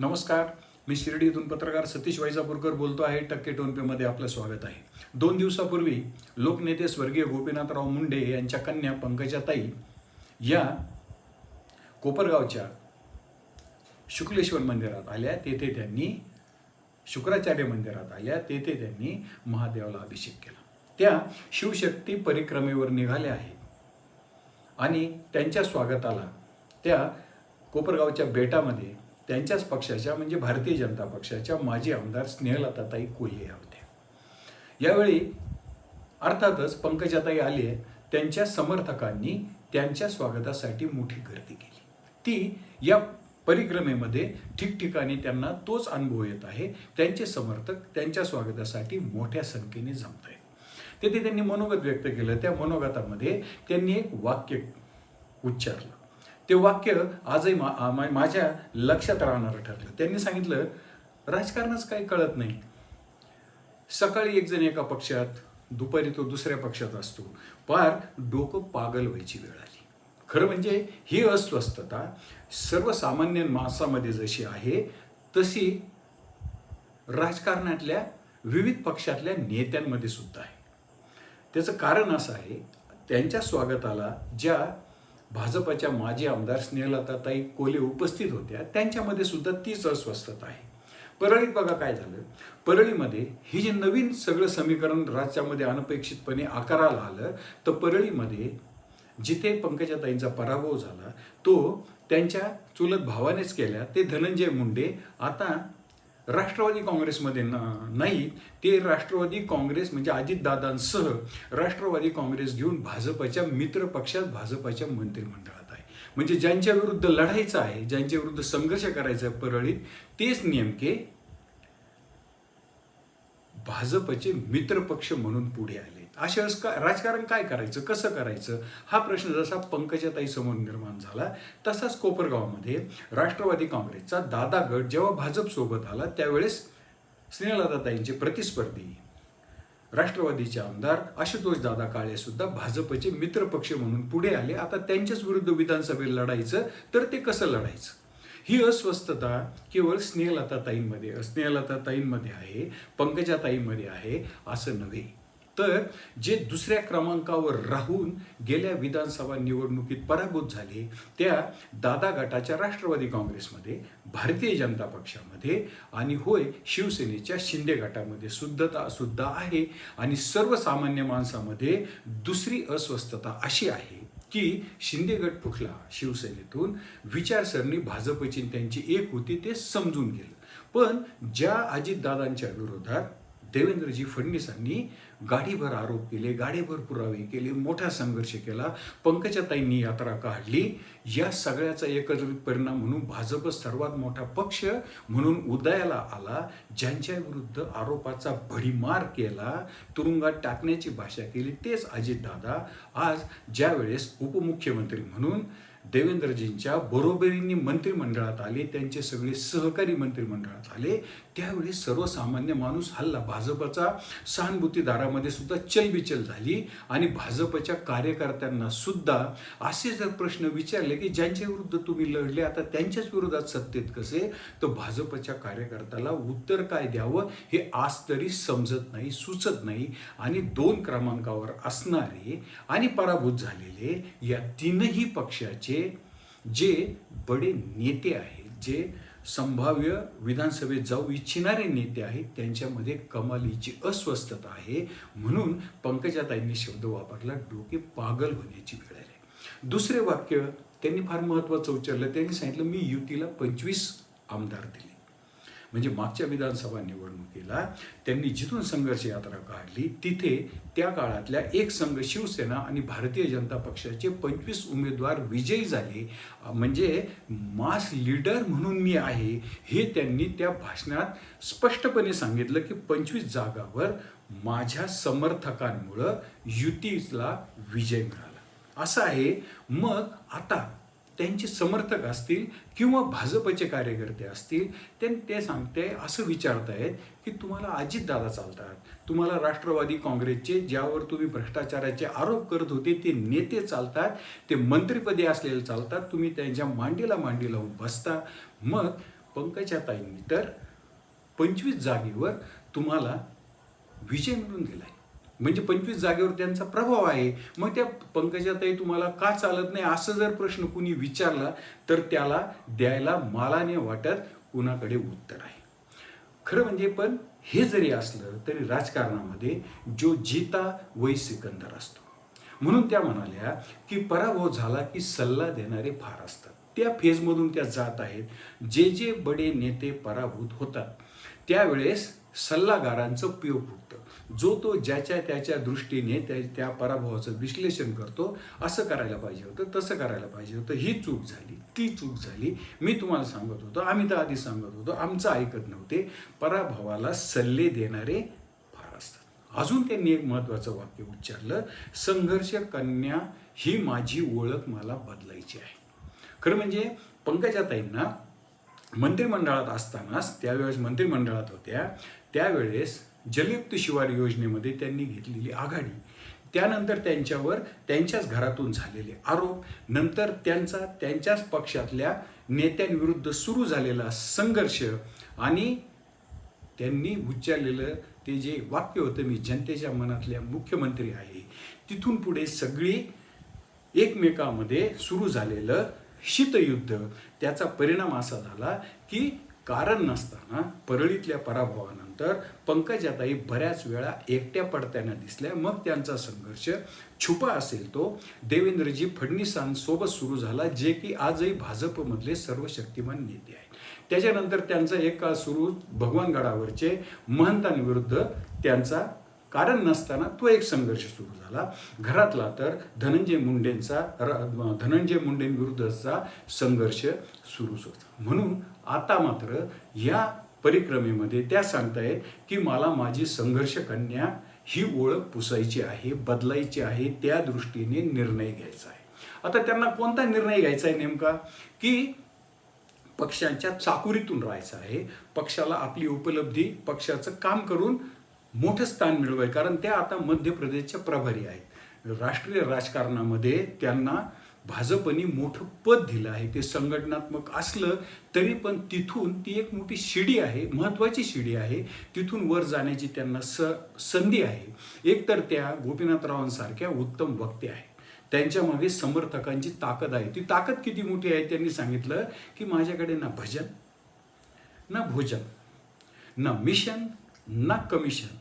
नमस्कार, मी शिर्डीतून पत्रकार सतीश वैजापूरकर बोलतो आहे. टक्के टोनपेमध्ये आपलं स्वागत आहे. 2 दिवसापूर्वी लोकनेते स्वर्गीय गोपीनाथराव मुंडे यांच्या कन्या पंकजाताई या कोपरगावच्या शुक्लेश्वर मंदिरात आल्या. तेथे त्यांनी शुक्राचार्य मंदिरात आल्या. तेथे त्यांनी महादेवाला अभिषेक केला. त्या शिवशक्ती परिक्रमेवर निघाल्या आहेत आणि त्यांच्या स्वागताला त्या कोपरगावच्या बेटामध्ये त्यांच्याच पक्षाच्या म्हणजे भारतीय जनता पक्षाच्या माजी आमदार स्नेहलताताई कोल्हे होत्या. यावेळी अर्थातच पंकजाताई आले. त्यांच्या समर्थकांनी त्यांच्या स्वागतासाठी मोठी गर्दी केली. ती या परिक्रमेमध्ये ठिकठिकाणी त्यांना तोच अनुभव येत आहे. त्यांचे समर्थक त्यांच्या स्वागतासाठी मोठ्या संख्येने जमत आहेत. तेथे त्यांनी मनोगत व्यक्त केलं. त्या मनोगतामध्ये त्यांनी एक वाक्य उच्चारलं. ते वाक्य आजही माझ्या लक्षात राहणारं ठरलं. त्यांनी सांगितलं, राजकारणाचं काही कळत नाही. सकाळी एक जण एका पक्षात, दुपारी तो दुसऱ्या पक्षात असतो. पार डोकं पागल व्हायची वेळ आली. खरं म्हणजे ही अस्वस्थता सर्वसामान्य माणसामध्ये जशी आहे तशी राजकारणातल्या विविध पक्षातल्या नेत्यांमध्ये सुद्धा आहे. त्याचं कारण असं आहे, त्यांच्या स्वागताला ज्या भाजपच्या माजी आमदार स्नेहलताताई कोल्हे उपस्थित होत्या त्यांच्यामध्ये सुद्धा तीच अस्वस्थता आहे. परळीत बघा काय झालं. परळीमध्ये ही जे नवीन सगळं समीकरण राज्यामध्ये अनपेक्षितपणे आकाराला आलं, तर परळीमध्ये जिथे पंकजाताईंचा पराभव झाला तो त्यांच्या चुलत भावानेच केला. ते धनंजय मुंडे आता राष्ट्रवादी काँग्रेसमध्ये नाही, ते राष्ट्रवादी काँग्रेस म्हणजे अजितदादांसह राष्ट्रवादी काँग्रेस घेऊन भाजपच्या मित्र पक्षात भाजपच्या मंत्रिमंडळात आहे. म्हणजे ज्यांच्या विरुद्ध लढायचं आहे, ज्यांच्या विरुद्ध संघर्ष करायचा आहे परळीत, तेच नेमके भाजपचे मित्रपक्ष म्हणून पुढे आले. अशा वेळेस राजकारण काय करायचं, कसं करायचं, हा प्रश्न जसा पंकजाताई समोर निर्माण झाला तसाच कोपरगावमध्ये राष्ट्रवादी काँग्रेसचा दादा गट जेव्हा भाजपसोबत आला त्यावेळेस स्नेहलताताईंचे प्रतिस्पर्धी राष्ट्रवादीचे आमदार आशुतोष दादा काळे सुद्धा भाजपचे मित्रपक्ष म्हणून पुढे आले. आता त्यांच्याच विरुद्ध विधानसभेत लढायचं तर ते कसं लढायचं. ही अस्वस्थता केवळ स्नेहलताताईंमध्ये आहे, पंकजाताईंमध्ये आहे असं नव्हे, तर जे दुसऱ्या क्रमांकावर राहून गेल्या विधानसभा निवडणुकीत पराभूत झाले त्या दादा गटाच्या राष्ट्रवादी काँग्रेसमध्ये, भारतीय जनता पक्षामध्ये आणि होय शिवसेनेच्या शिंदे गटामध्ये सुद्धा आहे. आणि सर्वसामान्य माणसामध्ये दुसरी अस्वस्थता अशी आहे की शिंदे गट फुटला शिवसेनेतून, विचारसरणी भाजपची त्यांची एक होती ते समजून गेलं. पण ज्या अजितदादांच्या विरोधात देवेंद्रजी फडणवीसांनी गाडीभर आरोप केले, गाडीभर पुरावे केले, मोठा संघर्ष केला, पंकजाताईंनी यात्रा काढली, या सगळ्याचा एकत्रित परिणाम म्हणून भाजप सर्वात मोठा पक्ष म्हणून उदयाला आला. ज्यांच्या विरुद्ध आरोपाचा भडीमार केला, तुरुंगात टाकण्याची भाषा केली, तेच अजितदादा आज ज्या वेळेस उपमुख्यमंत्री म्हणून देवेंद्रजींच्या बरोबरीने मंत्रिमंडळात आले, त्यांचे सगळे सहकारी मंत्रिमंडळात आले, त्यावेळी सर्वसामान्य माणूस हल्ला. भाजपचा सहानुभूतीदारामध्ये सुद्धा चलबिचल झाली आणि भाजपच्या कार्यकर्त्यांना सुद्धा असे जर प्रश्न विचारले की ज्यांच्या विरुद्ध तुम्ही लढले आता त्यांच्याच विरोधात सत्तेत कसे, तर भाजपच्या कार्यकर्त्याला उत्तर काय द्यावं हे आज तरी समजत नाही, सुचत नाही. आणि 2 क्रमांकावर असणारे आणि पराभूत झालेले या तीनही पक्षाचे जे बडे नेते आहेत, जे संभाव्य विधानसभेत जाऊ इच्छिणारे नेते आहेत, त्यांच्यामध्ये कमालीची अस्वस्थता आहे. म्हणून पंकजाताईंनी शब्द वापरला, डोके पागल होण्याची वेळ आली. दुसरे वाक्य त्यांनी फार महत्त्वाचं उच्चारलं. त्यांनी सांगितलं, मी युतीला 25 आमदार दिले. म्हणजे मागच्या विधानसभा निवडणुकीला त्यांनी जिथून संघर्ष यात्रा काढली तिथे त्या काळातल्या एक संघ शिवसेना आणि भारतीय जनता पक्षाचे 25 उमेदवार विजयी झाले. म्हणजे मास लीडर म्हणून मी आहे हे त्यांनी त्या भाषणात स्पष्टपणे सांगितलं की 25 जागावर माझ्या समर्थकांमुळं युतीला विजय मिळाला असं आहे. मग आता त्यांचे समर्थक असतील किंवा भाजपचे कार्यकर्ते असतील ते सांगते असं विचारतायत की तुम्हाला अजितदादा चालतात, तुम्हाला राष्ट्रवादी काँग्रेसचे ज्यावर तुम्ही भ्रष्टाचाराचे आरोप करत होते ते नेते चालतात, ते मंत्रिपदी असलेले चालतात, तुम्ही त्यांच्या मांडीला मांडी लावून बसता. मग पंकजाताईंनी तर 25 जागेवर तुम्हाला विजय मिळवून दिलाय. म्हणजे 25 जागेवर त्यांचा प्रभाव आहे. मग त्या पंकजाताई तुम्हाला का चालत नाही असं जर प्रश्न कुणी विचारला तर त्याला द्यायला मला नाही वाटत कुणाकडे उत्तर आहे. खरं म्हणजे पण हे जरी असलं तरी राजकारणामध्ये जो जीता वही सिकंदर असतो. म्हणून त्या म्हणाल्या की पराभव झाला की सल्ला देणारे फार असतात. त्या फेजमधून त्या जात आहेत. जे जे बडे नेते पराभूत होतात त्यावेळेस सल्लागारांचं उपयोग होतं. जो तो ज्याच्या त्याच्या दृष्टीने त्या पराभवाचं विश्लेषण करतो. असं करायला पाहिजे होतं, तसं करायला पाहिजे होतं, ही चूक झाली, ती चूक झाली. मी तुम्हाला सांगत होतो, आम्ही तर आधी सांगत होतो, आमचं ऐकत नव्हते. पराभवाला सल्ले देणारे फार असतात. अजून त्यांनी एक महत्त्वाचं वाक्य उच्चारलं, संघर्ष कन्या ही माझी ओळख मला बदलायची आहे. खरं म्हणजे पंकजाताईंना मंत्रिमंडळात असतानाच, त्यावेळेस मंत्रिमंडळात होत्या त्यावेळेस जलयुक्त शिवार योजनेमध्ये त्यांनी घेतलेली आघाडी, त्यानंतर त्यांच्यावर त्यांच्याच घरातून झालेले आरोप, नंतर त्यांच्याच पक्षातल्या नेत्यांविरुद्ध सुरू झालेला संघर्ष आणि त्यांनी उच्चारलेलं ते जे वाक्य होतं, मी जनतेच्या मनातल्या मुख्यमंत्री आहे, तिथून पुढे सगळी एकमेकांमध्ये सुरू झालेलं शीतयुद्ध, त्याचा परिणाम असा झाला की कारण नसताना परळीतल्या पराभवानंतर पंकजाताई बऱ्याच वेळा एकट्या पडताना दिसल्या. मग त्यांचा संघर्ष छुपा असेल तो देवेंद्रजी फडणवीसांसोबत सुरू झाला, जे की आजही भाजपमधले सर्वशक्तिमान नेते आहेत. त्याच्यानंतर त्यांचा एक काळ सुरू भगवानगडावरचे महंतांविरुद्ध त्यांचा कारण नसताना तो एक संघर्ष सुरू झाला. घरातला तर धनंजय मुंडेंविरुद्धचा संघर्ष सुरूच होता. म्हणून आता मात्र या परिक्रमेमध्ये त्या सांगतायत की मला माझी संघर्ष कन्या ही ओळख पुसायची आहे, बदलायची आहे, त्या दृष्टीने निर्णय घ्यायचा आहे. आता त्यांना कोणता निर्णय घ्यायचा आहे नेमका, की पक्षांच्या चाकुरीतून राहायचं आहे, पक्षाला आपली उपलब्धी, पक्षाचं काम करून मोठं स्थान मिळवाय. कारण त्या आता मध्य प्रदेशच्या प्रभारी आहेत. राष्ट्रीय राजकारणामध्ये त्यांना भाजपनी मोठं पद दिलं आहे. ते संघटनात्मक असलं तरी पण तिथून ती एक मोठी शिडी आहे, महत्त्वाची शिडी आहे. तिथून वर जाण्याची त्यांना संधी आहे. एकतर त्या गोपीनाथरावांसारख्या उत्तम वक्ते आहे, त्यांच्यामागे समर्थकांची ताकद आहे. ती ताकद किती मोठी आहे त्यांनी सांगितलं की माझ्याकडे ना भजन, ना भोजन, ना मिशन, ना कमिशन.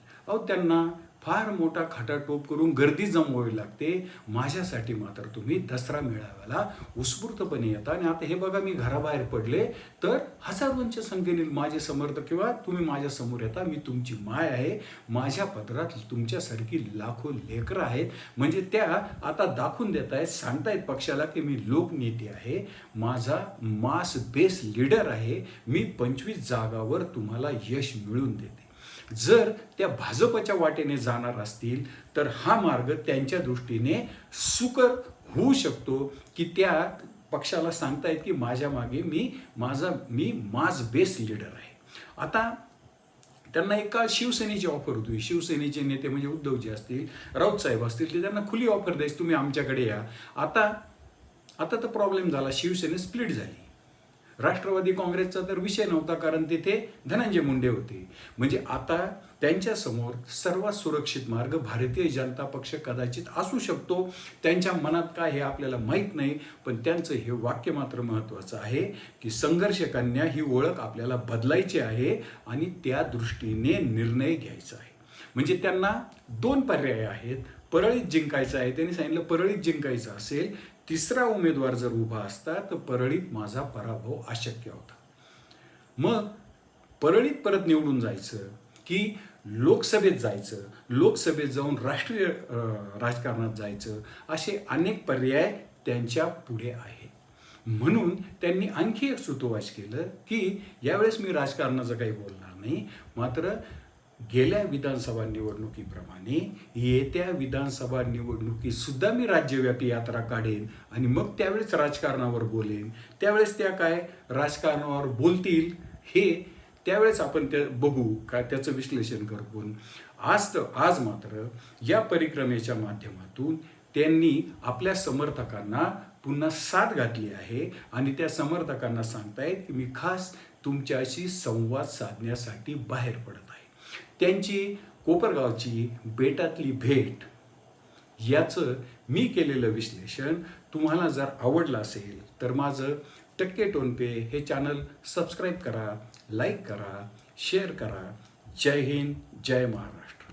त्यांना फार मोठा खटाटोप करून गर्दी जमवावी लागते. माझ्यासाठी मात्र तुम्ही दसरा मेळाव्याला उत्स्फूर्तपणे येता. आणि आता हे बघा, मी घराबाहेर पडले तर हजारोंच्या संख्येने माझे समर्थक किंवा तुम्ही माझ्या समोर येता. मी तुमची माय आहे. माझ्या पदरात तुमच्यासारखी लाखो लेकरं आहेत. म्हणजे त्या आता दाखवून देत आहेत, सांगतायत पक्षाला की मी लोकनेते आहे, माझा मास बेस लीडर आहे, मी 25 जागावर तुम्हाला यश मिळवून देते. जर त्या भाजपच्या वाटेने जाणार असतील तर हा मार्ग त्यांच्या दृष्टीने सुकर होऊ शकतो, की त्या पक्षाला सांगतायत की माझ्या मागे मी मास बेस लीडर आहे. आता त्यांना एक काळ शिवसेनेची ऑफर होती. शिवसेनेचे नेते म्हणजे उद्धवजी असतील, राऊत साहेब असतील, ते त्यांना खुली ऑफर द्यायची, तुम्ही आमच्याकडे या. आता तर प्रॉब्लेम झाला, शिवसेने स्प्लिट झाली. राष्ट्रवादी काँग्रेसचा तर विषय नव्हता, कारण तिथे धनंजय मुंडे होते. म्हणजे आता त्यांच्यासमोर सर्वात सुरक्षित मार्ग भारतीय जनता पक्ष कदाचित असू शकतो. त्यांच्या मनात काय हे आपल्याला माहीत नाही, पण त्यांचं हे वाक्य मात्र महत्त्वाचं आहे की संघर्ष कन्या ही ओळख आपल्याला बदलायची आहे आणि त्या दृष्टीने निर्णय घ्यायचा आहे. म्हणजे त्यांना 2 पर्याय आहेत. परळीत जिंकायचं आहे, त्यांनी सांगितलं परळीत जिंकायचं असेल, तिसरा उमेदवार जर उभा असता तर परळीत माझा पराभव अशक्य होता. मग परळीत परत निवडून जायचं की लोकसभेत जायचं, लोकसभेत जाऊन राष्ट्रीय राजकारणात जायचं, असे अनेक पर्याय त्यांच्या पुढे आहेत. म्हणून त्यांनी आणखी एक सूतोवाच केलं की यावेळेस मी राजकारणाचं काही बोलणार नाही, मात्र गेल्या विधानसभा निवडणुकीप्रमाणे येत्या विधानसभा निवडणुकीत सुद्धा मी राज्यव्यापी यात्रा काढेन आणि मग त्यावेळेस राजकारणावर बोलेन. त्यावेळेस त्या काय राजकारणावर बोलतील हे त्यावेळेस आपण ते बघू, का त्याचं विश्लेषण करून. आज मात्र या परिक्रमेच्या माध्यमातून त्यांनी आपल्या समर्थकांना पुन्हा साथ घातली आहे आणि त्या समर्थकांना सांगतायत की मी खास तुमच्याशी संवाद साधण्यासाठी बाहेर पडत आहे. त्यांची कोपरगावची बेटातली भेट याचं मी केलेलं विश्लेषण तुम्हाला जर आवडलं असेल तर माझं टक्के टोनपे हे चॅनल सबस्क्राईब करा, लाईक करा, शेअर करा. जय हिंद, जय महाराष्ट्र.